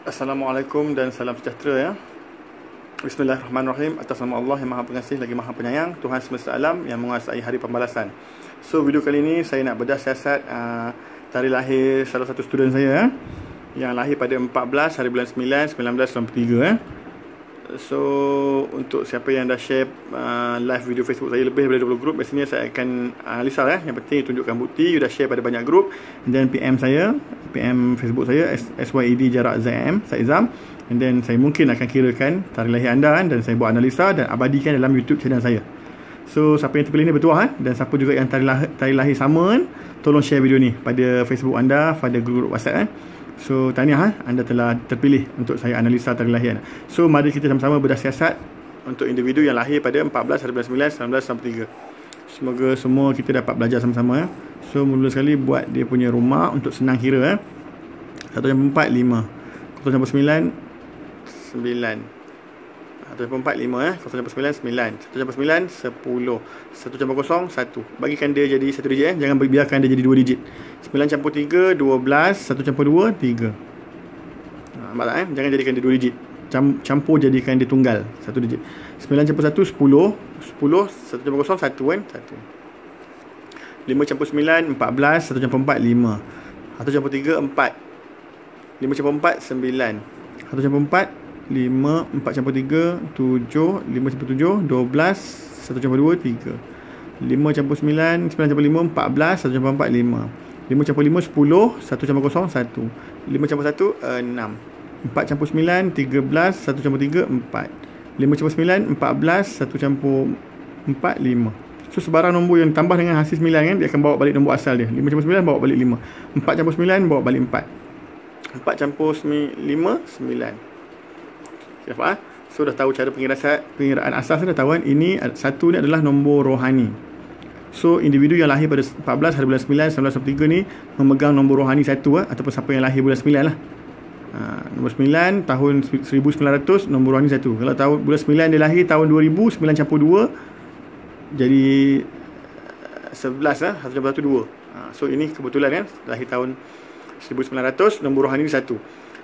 Assalamualaikum dan salam sejahtera ya. Bismillahirrahmanirrahim. Atas nama Allah yang Maha Pengasih lagi Maha Penyayang, Tuhan semesta alam yang menguasai hari pembalasan. So video kali ini saya nak bedah siasat tarikh lahir salah satu student saya yang lahir pada 14 hari bulan 9 1993 So untuk siapa yang dah share live video Facebook saya lebih daripada 20 grup, biasanya saya akan analisa ya. Yang penting tunjukkan bukti you dah share pada banyak grup, dan PM saya, PM Facebook saya SYED jarak ZM Saizam, and then saya mungkin akan kirakan tarikh lahir anda dan saya buat analisa dan abadikan dalam YouTube channel saya. So siapa yang terpilih ni bertuah dan siapa juga yang tarikh lahir sama tolong share video ni pada Facebook anda, pada grup WhatsApp So tahniah anda telah terpilih untuk saya analisa tarikh lahir. So mari kita sama-sama bedah siasat untuk individu yang lahir pada 14 hari bulan 9 1993. Semoga semua kita dapat belajar sama-sama So mula sekali buat dia punya rumah untuk senang kira 1 campur 4 5, 1 campur 9 9, 1 campur 4 5 1 campur 9 9, 1 campur 9 10, 1 campur 0 1. Bagikan dia jadi 1 digit jangan biarkan dia jadi 2 digit. 9 campur 3 12, 1 campur 2 3. Nampak tak Jangan jadikan dia 2 digit. Campur jadikan dia tunggal 1 digit. 9 campur 1 10, 10 1 campur 0 1 kan 1. 5 campur 9 14, 1 campur 4 5, 1 campur 3 4, 5 campur 4 9, 1 campur 4 5, 4 campur 3 7, 5 campur 7 12, 1 campur 2 3, 5 campur 9 9 campur 5 14, 1 campur 4 5, 5 campur 5 10, 1 campur 0 1, 5 campur 1 6, 4 campur 9 13, 1 campur 3 4, 5 campur 9 14, 1 campur 4 5. So sebarang nombor yang tambah dengan hasil 9 kan, dia akan bawa balik nombor asal dia. 5 campur 9 bawa balik 5, 4 campur 9 bawa balik 4, 4 campur 5 9. Nampak? So dah tahu cara pengiraan asas dah tahu kan. Ini satu ni adalah nombor rohani. So individu yang lahir pada 14 hari bulan 9 1993 ni memegang nombor rohani satu ataupun siapa yang lahir bulan 9 lah. Nombor 9 tahun 1900 nombor rohani satu. Kalau tahun bulan 9 dia lahir tahun 2000, 9 campur 2 jadi 11 lah, 1 campur 1 2. So ini kebetulan kan lahir tahun 1900 nombor rohani satu.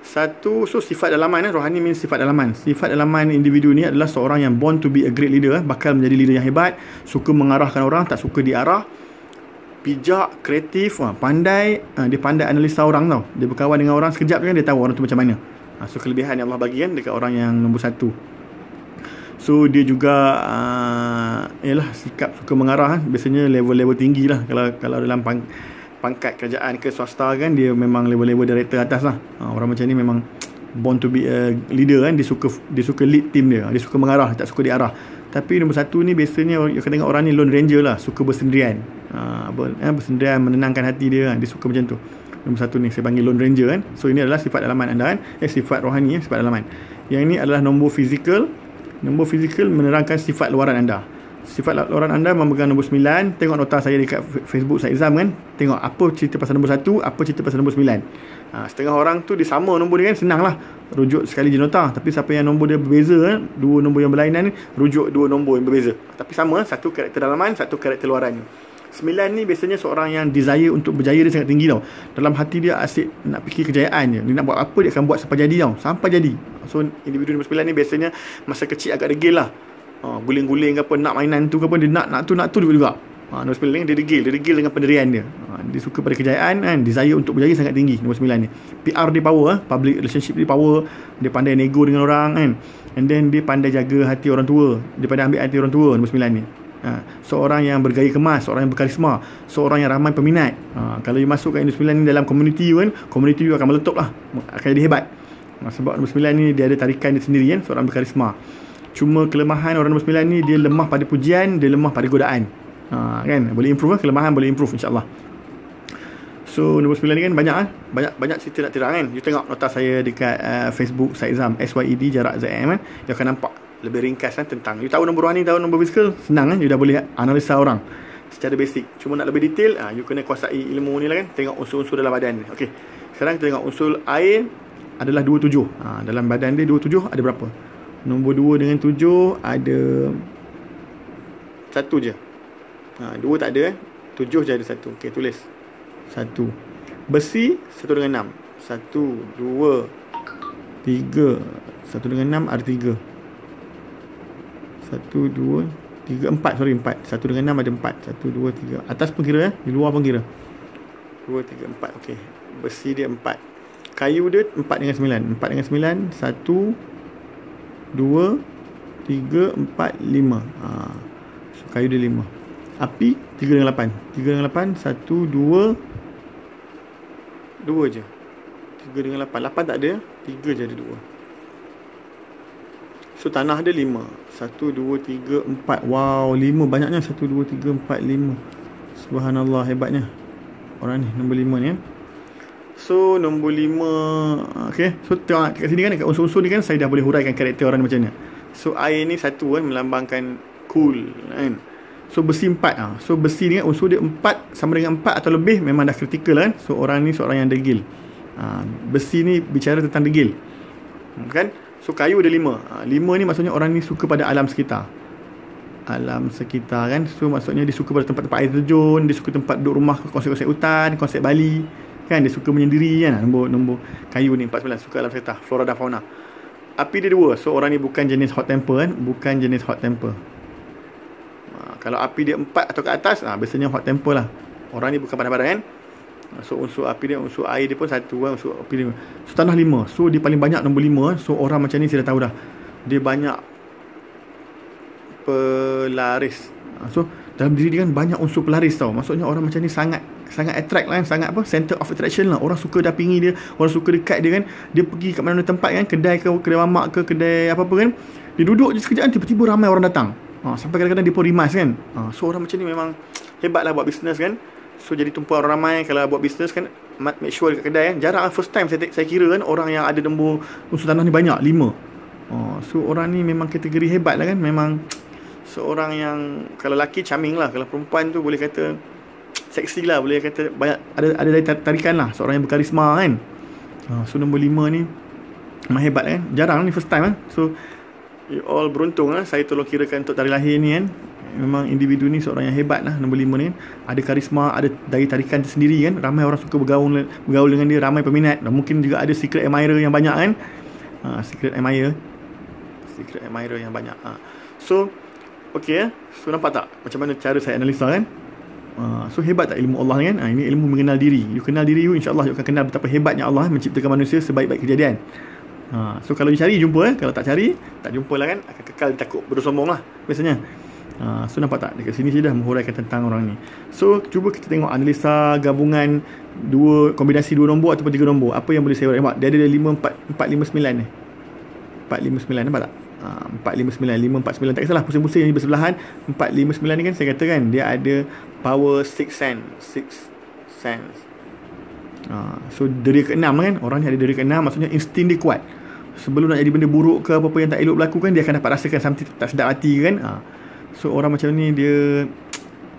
So sifat dalaman rohani means sifat dalaman. Sifat dalaman individu ni adalah seorang yang born to be a great leader, bakal menjadi leader yang hebat, suka mengarahkan orang, tak suka diarah, bijak, kreatif, pandai, dia pandai analisa orang tau. Dia berkawan dengan orang sekejap kan dia tahu orang tu macam mana. So kelebihan yang Allah bagi kan dekat orang yang nombor 1. So dia juga yalah sikap suka mengarah biasanya level-level tinggi lah. Kalau dalam pangkat kerajaan ke swasta kan, dia memang level-level director atas lah. Orang macam ni memang born to be a leader kan. Dia suka lead team dia. Dia suka mengarah, tak suka diarah. Tapi nombor 1 ni biasanya you akan tengok orang ni lone ranger lah, suka bersendirian. Bersendirian, menenangkan hati dia kan. Dia suka macam tu. Nombor 1 ni saya panggil lone ranger kan. So ini adalah sifat dalaman anda kan. Sifat rohani sifat dalaman. Yang ini adalah nombor fizikal. Nombor fizikal menerangkan sifat luaran anda. Sifat luaran anda memegang nombor 9. Tengok nota saya dekat Facebook Saizam kan. Tengok apa cerita pasal nombor 1, apa cerita pasal nombor 9. Setengah orang tu dia sama nombor dia kan, senang lah rujuk sekali je nota. Tapi siapa yang nombor dia berbeza kan, dua nombor yang berlainan ni, rujuk dua nombor yang berbeza. Tapi sama, satu karakter dalaman, satu karakter luaran. 9 ni biasanya seorang yang desire untuk berjaya dia sangat tinggi tau. Dalam hati dia asyik nak fikir kejayaan je. Dia nak buat apa dia akan buat sampai jadi tau. Sampai jadi. So individu nombor 9 ni biasanya masa kecil agak degil lah. Guling-guling ke apa, nak mainan tu ke apa, dia nak tu juga. Nombor 9 ni dia degil dengan pendirian dia. Dia suka pada kejayaan kan, desire untuk berjaya sangat tinggi nombor 9 ni. PR dia power, public relationship dia power, dia pandai nego dengan orang kan. And then dia pandai jaga hati orang tua, dia pandai ambil hati orang tua nombor 9 ni. Seorang yang bergaya kemas, seorang yang berkarisma, seorang yang ramai peminat. Kalau you masuk kat nombor 9 ni dalam community kan, community you akan meletup lah, akan jadi hebat. Sebab nombor 9 ni dia ada tarikan dia sendiri kan, seorang berkarisma. Cuma kelemahan orang nombor 9 ni, dia lemah pada pujian, dia lemah pada godaan. Kan boleh improve lah, kelemahan boleh improve insya-Allah. So nombor 9 ni kan banyak cerita nak terang kan. You tengok nota saya dekat Facebook Saizam SYED jarak ZM kan, you akan nampak lebih ringkas kan tentang. You tahu nombor rohani, tahu nombor fizikal, senang kan, you dah boleh analisa orang secara basic. Cuma nak lebih detail, you kena kuasai ilmu ni lah kan. Tengok unsur-unsur dalam badan ni. Okey. Sekarang kita tengok unsur air adalah 27. Dalam badan dia 27 ada berapa? Nombor 2 dengan 7 ada 1 je. 2 tak ada 7 je ada 1. Okey, tulis 1. Besi 1 dengan 6. 1, 2, 3. 1 dengan 6 ada 3. 1, 2, 3, 4. Sorry, 4. 1 dengan 6 ada 4. 1, 2, 3. Atas pun kira, di luar pun kira. 2, 3, 4. Okey. Besi dia 4. Kayu dia 4 dengan 9. 4 dengan 9. 1, 2, 3, 4, 5. So, kayu dia 5. Api 3 dengan 8. 3 dengan 8. 1, 2 je. 3 dengan 8. 8 tak ada. 3 je ada 2. So tanah dia 5. 1, 2, 3, 4. Wow, 5 banyaknya. 1, 2, 3, 4, 5. Subhanallah, hebatnya orang ni, nombor 5 ni. So nombor 5. Okay, so tengok kat sini kan, kat unsur-unsur ni kan, saya dah boleh huraikan karakter orang ni macam mana. So air ni 1 kan, melambangkan cool kan. So besi 4. So besi ni kan, unsur dia 4 sama dengan 4 atau lebih, memang dah kritikal kan. So orang ni seorang yang degil. Besi ni bicara tentang degil kan. So kayu ada 5. 5 ni maksudnya orang ni suka pada alam sekitar. Alam sekitar kan. So maksudnya dia suka pada tempat-tempat air terjun, dia suka tempat duduk rumah, konsep-konsep hutan, konsep Bali kan. Dia suka menyendiri kan. Nombor kayu ni 49, suka alam sekitar, flora dan fauna. Api dia 2. So orang ni bukan jenis hot temper kan. Bukan jenis hot temper. Kalau api dia 4 atau ke atas, biasanya hot temper lah. Orang ni bukan pandai-pandai kan. So unsur api dia, unsur air dia pun 1 kan. Unsur api dia. So tanah 5. So dia paling banyak nombor 5. So orang macam ni saya dah tahu dah, dia banyak pelaris. So dalam diri dia kan banyak unsur pelaris tau. Maksudnya orang macam ni sangat attract lah kan. Sangat apa, center of attraction lah. Orang suka dapingi dia, orang suka dekat dia kan. Dia pergi kat mana-mana tempat kan, kedai ke, kedai mamak ke, kedai apa-apa kan, dia duduk je sekejap, tiba-tiba ramai orang datang. Sampai kadang-kadang dia pun rimas kan. So orang macam ni memang hebat lah buat bisnes kan. So jadi tumpuan orang ramai. Kalau buat bisnes kan, make sure dekat kedai kan. Jarang lah, first time saya kira kan, orang yang ada nombor unsur tanah ni banyak, 5. So orang ni memang kategori hebat lah kan. Memang seorang yang, kalau lelaki charming lah, kalau perempuan tu boleh kata seksi lah, boleh kata banyak, ada tarikan lah. Seorang yang berkarisma kan. So nombor 5 ni memang hebat kan. Jarang ni, first time kan. So you all beruntung lah, saya tolong kirakan untuk tarikh lahir ni kan. Memang individu ni seorang yang hebat lah, nombor 5 ni kan. Ada karisma, ada daya tarikan tersendiri kan. Ramai orang suka bergaul dengan dia, ramai peminat. Dan mungkin juga ada secret admirer yang banyak kan. Secret admirer yang banyak. So okey so nampak tak macam mana cara saya analisa kan. So hebat tak ilmu Allah kan. Ini ilmu mengenal diri. You kenal diri you, InsyaAllah you akan kenal betapa hebatnya Allah menciptakan manusia sebaik-baik kejadian. So kalau you cari, jumpa. Kalau tak cari, tak jumpa lah kan. Akan kekal takut bersombong lah biasanya. So nampak tak, dekat sini saya dah menghuraikan tentang orang ni. So cuba kita tengok analisa gabungan kombinasi 2 nombor ataupun 3 nombor. Apa yang boleh saya uraikan? Dia ada 459 ni. 459 nampak tak? 459, 549, tak kisahlah, pusing-pusing ni bersebelahan. 459 ni kan saya kata kan, dia ada power 6 sense. So deria ke-6 kan. Orang ni ada deria ke-6, maksudnya insting dia kuat. Sebelum nak jadi benda buruk ke apa-apa yang tak elok berlaku kan, dia akan dapat rasakan something tak sedap hati kan. So orang macam ni dia,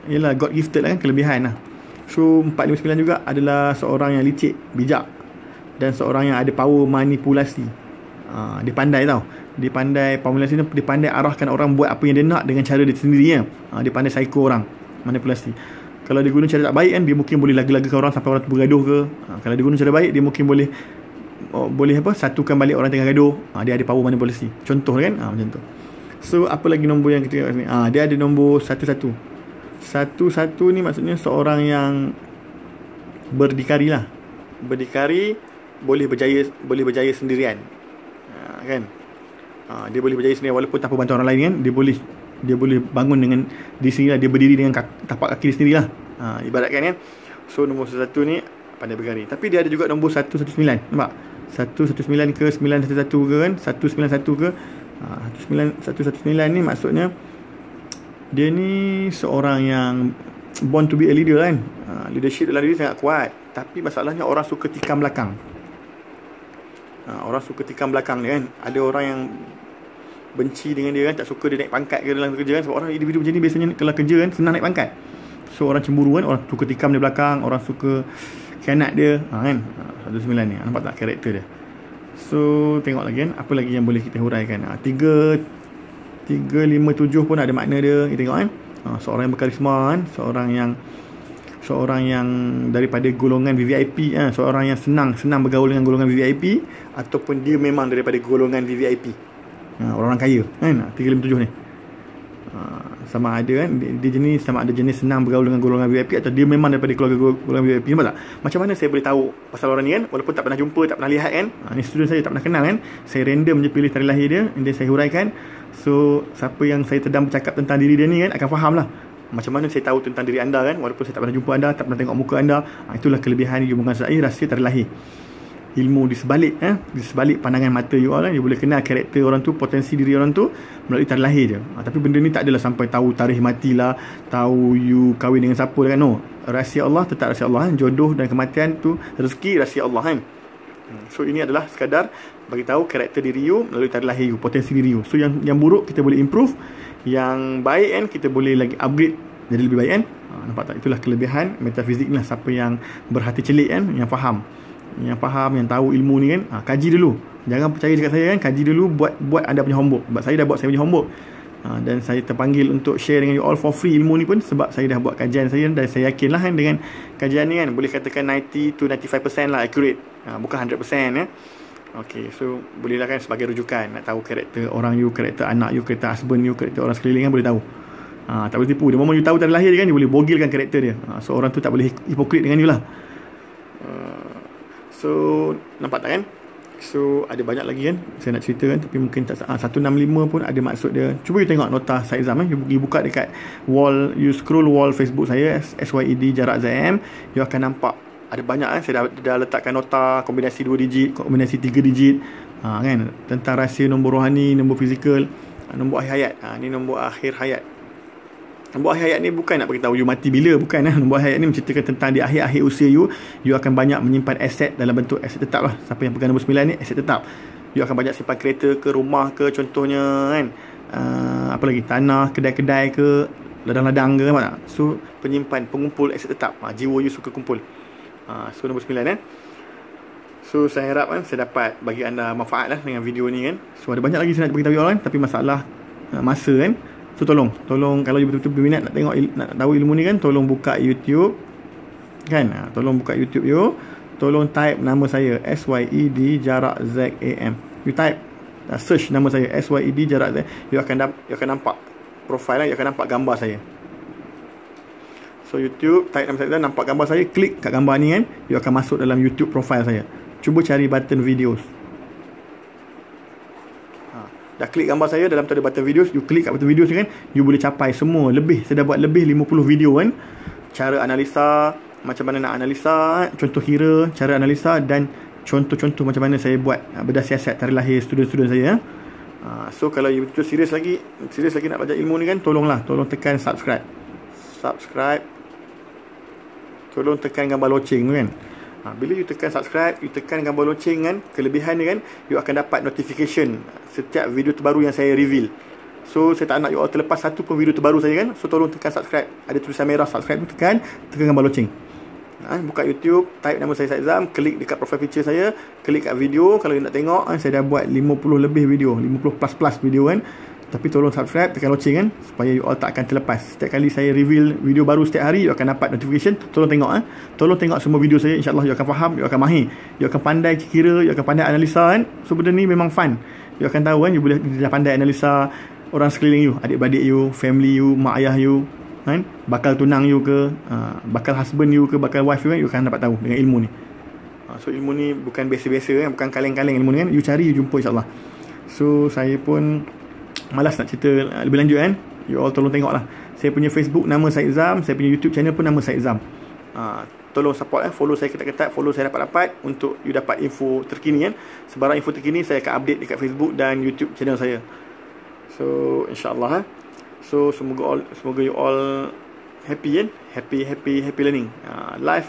yelah, God gifted lah kan, kelebihan lah. So 459 juga adalah seorang yang licik, bijak, dan seorang yang ada power manipulasi. Dia pandai tau. Dia pandai formulasi ni, dia pandai arahkan orang buat apa yang dia nak dengan cara dia sendiri kan. Dia pandai psycho orang, manipulasi. Kalau dia guna cara tak baik kan, dia mungkin boleh laga-lagakan orang sampai orang tu bergaduh ke. Kalau dia guna cara baik, dia mungkin boleh satukan balik orang tengah gaduh. Dia ada power manipulasi. Contoh kan, macam tu. So apa lagi nombor yang kita tengok ni? Dia ada nombor 11. 11 ni maksudnya seorang yang berdikari lah. Berdikari, boleh berjaya sendirian. Kan? Dia boleh berjaya sendiri walaupun tanpa bantuan orang lain kan. Dia boleh bangun dengan diri sendiri lah. Dia berdiri dengan tapak kaki dia sendiri lah. Ibaratkan kan. So nombor 11 ni pandai bergari. Tapi dia ada juga nombor 119. Nampak? 119 ke 911 ke kan, 191 ke 119 ni maksudnya dia ni seorang yang born to be a leader kan. Leadership dalam diri sangat kuat. Tapi masalahnya orang suka tikam belakang. Orang suka tikam belakang dia kan. Ada orang yang benci dengan dia kan, tak suka dia naik pangkat ke dalam kerja kan. Sebab orang individu macam ni biasanya kalau kerja kan senang naik pangkat. So orang cemburu kan, orang suka tikam dia belakang, orang suka khianat dia kan. 19 ni, nampak tak karakter dia. So tengok lagi kan, apa lagi yang boleh kita huraikan. 3, 5, 7 pun ada makna dia. Kita tengok kan, seorang yang berkarisma kan, seorang yang seorang yang daripada golongan VVIP, seorang yang senang bergaul dengan golongan VVIP, ataupun dia memang daripada golongan VVIP, orang kaya kan. 357 ni sama ada kan, sama ada jenis senang bergaul dengan golongan VIP, atau dia memang daripada keluarga golongan VIP. Nampak tak? Macam mana saya boleh tahu pasal orang ni kan, walaupun tak pernah jumpa, tak pernah lihat kan. Ni student saya tak pernah kenal kan, saya random je pilih tarikh lahir dia, dan saya huraikan. So siapa yang saya sedang bercakap tentang diri dia ni kan akan faham lah macam mana saya tahu tentang diri anda kan, walaupun saya tak pernah jumpa anda, tak pernah tengok muka anda. Itulah kelebihan you menguasai rahsia tarikh lahir. Ilmu di sebalik pandangan mata you all kan. You boleh kenal karakter orang tu, potensi diri orang tu melalui tarikh lahir je. Tapi benda ni tak adalah sampai tahu tarikh mati lah, tahu you kahwin dengan siapa kan. No, rahsia Allah tetap rahsia Allah kan. Jodoh dan kematian tu rezeki rahsia Allah kan. So ini adalah sekadar bagi tahu karakter diri you melalui tarikh lahir you, potensi diri you. So yang buruk kita boleh improve, yang baik kan kita boleh lagi upgrade jadi lebih baik kan. Nampak tak? Itulah kelebihan metafizik ni lah. Siapa yang berhati celik kan, yang faham, yang tahu ilmu ni kan, kaji dulu. Jangan percaya dekat saya kan, kaji dulu, buat anda punya homework. Sebab saya dah buat saya punya homework, dan saya terpanggil untuk share dengan you all for free ilmu ni pun sebab saya dah buat kajian saya, dan saya yakin lah kan dengan kajian ni kan boleh katakan 90 to 95% lah accurate, bukan 100% ya. Okay, so bolehlah kan sebagai rujukan nak tahu karakter orang you, karakter anak you, karakter husband you, karakter orang sekeliling kan, boleh tahu. Tak boleh tipu. The moment you tahu tarikh lahir kan, you boleh bogilkan karakter dia. So orang tu tak boleh hipokrit dengan you lah. So nampak tak kan? So ada banyak lagi kan saya nak cerita kan, tapi mungkin tak 165 pun ada maksud dia. Cuba you tengok nota Syed Zam you buka dekat wall, you scroll wall Facebook saya SYED jarak ZM, you akan nampak ada banyak kan. Saya dah letakkan nota kombinasi 2 digit, kombinasi 3 digit, kan, tentang rahsia nombor rohani, nombor fizikal, nombor akhir hayat. Ni nombor akhir hayat. Nombor akhir hayat ni bukan nak beritahu you mati bila, bukan. Nombor akhir hayat ni menceritakan tentang di akhir-akhir usia you akan banyak menyimpan aset dalam bentuk aset tetap lah. Siapa yang pegang nombor 9 ni, aset tetap. You akan banyak simpan kereta ke, rumah ke contohnya kan, apa lagi, tanah, kedai-kedai ke, ladang-ladang ke, nampak tak? So penyimpan, pengumpul aset tetap, jiwa you suka kumpul. So nombor 9 kan. So saya harap kan saya dapat bagi anda manfaat lah dengan video ni kan. So ada banyak lagi saya nak beritahu you all kan, tapi masalah masa kan. So tolong kalau you betul-betul berminat nak tengok, nak tahu ilmu ni kan, tolong buka YouTube kan. Tolong buka YouTube you, tolong type nama saya SYED jarak ZAM. You type, search nama saya SYED jarak ZAM, you akan nampak profile lah, you akan nampak gambar saya. So YouTube, type nama saya, nampak gambar saya, klik kat gambar ni kan, you akan masuk dalam YouTube profile saya. Cuba cari button videos. Dah klik gambar saya, dalam tu ada button videos, you klik kat button videos ni kan, you boleh capai semua saya dah buat lebih 50 video kan. Cara analisa, macam mana nak analisa, contoh kira, cara analisa, dan contoh-contoh macam mana saya buat bedah siasat tarikh lahir student-student saya. So kalau you betul serius lagi nak belajar ilmu ni kan, tolong tekan subscribe. Tolong tekan gambar loceng tu kan. Bila you tekan subscribe, you tekan gambar loceng kan, kelebihan ni kan, you akan dapat notification setiap video terbaru yang saya reveal. So saya tak nak you all terlepas satu pun video terbaru saya kan. So tolong tekan subscribe, ada tulisan merah subscribe tu, tekan gambar loceng. Buka YouTube, type nama saya Syed Zam, klik dekat profile picture saya, klik kat video. Kalau you nak tengok saya dah buat 50 lebih video, 50 plus video kan. Tapi tolong subscribe, tekan loceng kan, supaya you all tak akan terlepas. Setiap kali saya reveal video baru setiap hari, you akan dapat notification. Tolong tengok tolong tengok semua video saya. InsyaAllah you akan faham, you akan mahir, you akan pandai kira, you akan pandai analisa kan. So benda ni memang fun. You akan tahu kan, you boleh dah pandai analisa orang sekeliling you, adik-beradik you, family you, mak ayah you kan, bakal tunang you ke, bakal husband you ke, bakal wife you kan, you akan dapat tahu dengan ilmu ni. So ilmu ni bukan biasa-biasa kan, bukan kaleng-kaleng ilmu ni kan. You cari, you jumpa insyaAllah. So saya pun malas nak cerita lebih lanjut kan. You all tolong tengok lah. Saya punya Facebook nama Syed Zam, saya punya YouTube channel pun nama Syed Zam. Tolong support follow saya ketat-ketat, follow saya rapat-rapat untuk you dapat info terkini kan. Sebarang info terkini saya akan update dekat Facebook dan YouTube channel saya. So insyaAllah so semoga you all happy kan. Happy learning. Live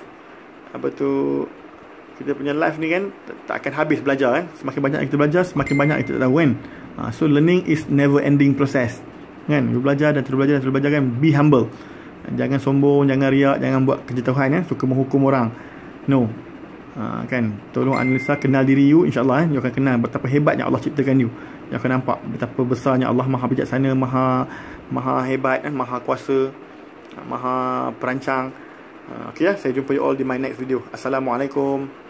kita punya live ni kan tak akan habis belajar kan. Semakin banyak kita belajar, semakin banyak kita tahu kan. So learning is never ending process kan. You belajar dan terus belajar kan. Be humble, jangan sombong, jangan riak, jangan buat kerja Tuhan kan, suka menghukum orang. No, kan. Tolong analisa, kenal diri you. InsyaAllah you akan kenal betapa hebatnya Allah ciptakan you. You akan nampak betapa besarnya Allah, maha bijaksana, maha hebat kan, maha kuasa, maha perancang. Okay ya, saya jumpa you all di my next video. Assalamualaikum.